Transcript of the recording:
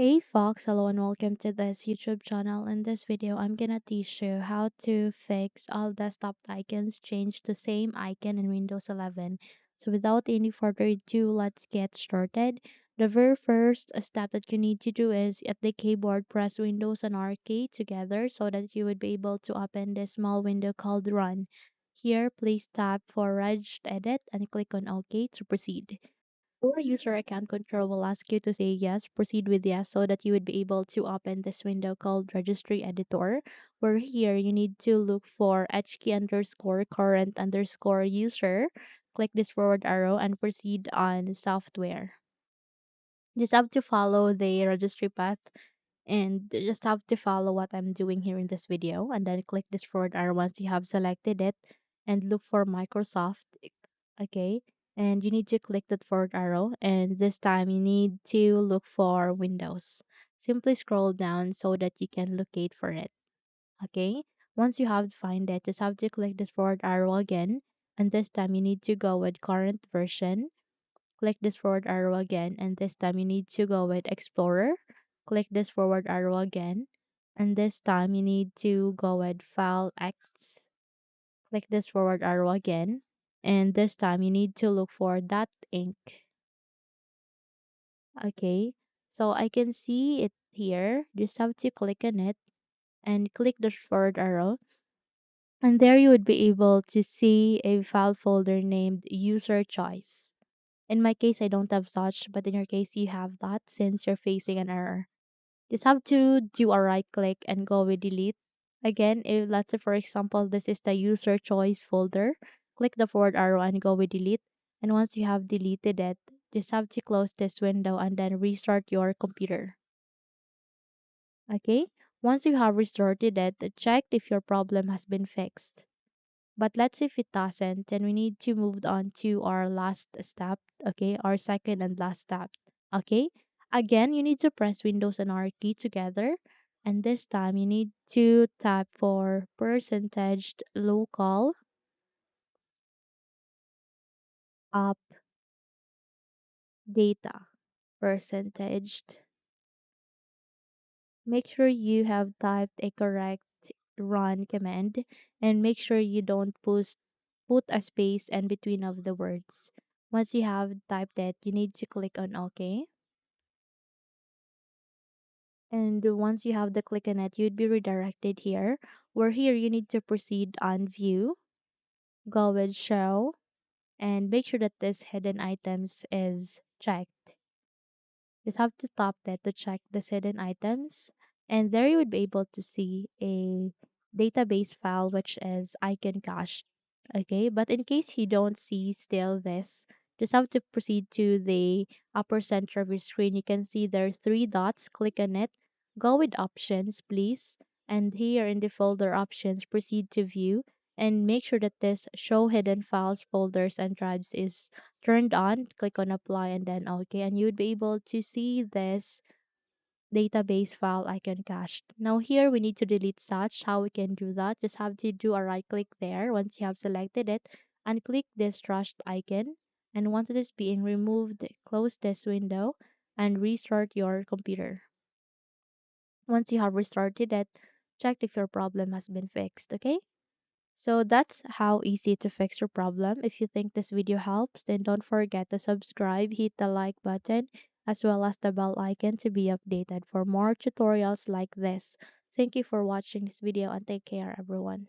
Hey Fox, hello and welcome to this YouTube channel. In this video, I'm gonna teach you how to fix all desktop icons change to same icon in Windows 11. So without any further ado, let's get started. The very first step that you need to do is at the keyboard, press Windows and R key together so that you would be able to open this small window called Run. Here, please tap for Reg Edit and click on OK to proceed. Your user account control will ask you to say yes, proceed with yes, so that you would be able to open this window called Registry Editor, where here you need to look for HKey underscore current underscore user. Click this forward arrow and proceed on software. Just have to follow the registry path and just have to follow what I'm doing here in this video and then click this forward arrow once you have selected it and look for Microsoft. Okay, and you need to click that forward arrow, and this time you need to look for Windows. Simply scroll down so that you can locate for it. Okay, once you have find it, just have to click this forward arrow again, and this time you need to go with current version. Click this forward arrow again, and this time you need to go with Explorer. Click this forward arrow again, and this time you need to go with File X. Click this forward arrow again, and this time you need to look for that ink. Okay, so I can see it here. Just have to click on it and click the forward arrow, and there you would be able to see a file folder named User Choice. In my case, I don't have such, but in your case, you have that since you're facing an error. Just have to do a right click and go with delete. Again, if let's say for example, this is the user choice folder, click the forward arrow and go with delete. And once you have deleted it, just have to close this window and then restart your computer. Okay? Once you have restarted it, check if your problem has been fixed. But let's say if it doesn't, then we need to move on to our last step, okay? Our second and last step, okay? Again, you need to press Windows and R key together. And this time you need to tap for percentage local up data percentage. Make sure you have typed a correct run command and make sure you don't put a space in between of the words. Once you have typed it, you need to click on OK. And once you have the click on it, you'd be redirected here. Where here you need to proceed on view, go with show, and make sure that this hidden items is checked. Just have to tap that to check this hidden items. And there you would be able to see a database file which is icon cache. Okay, but in case you don't see still this, just have to proceed to the upper center of your screen. You can see there are three dots. Click on it. Go with options, please. And here in the folder options, proceed to view and make sure that this show hidden files, folders, and drives is turned on. Click on apply and then okay, and you would be able to see this database file icon cached. Now here we need to delete such. How we can do that? Just have to do a right click there once you have selected it and click this trashed icon. And once it is being removed, close this window and restart your computer. Once you have restarted it, check if your problem has been fixed, okay? So that's how easy to fix your problem. If you think this video helps, then don't forget to subscribe, hit the like button, as well as the bell icon to be updated for more tutorials like this. Thank you for watching this video and take care everyone.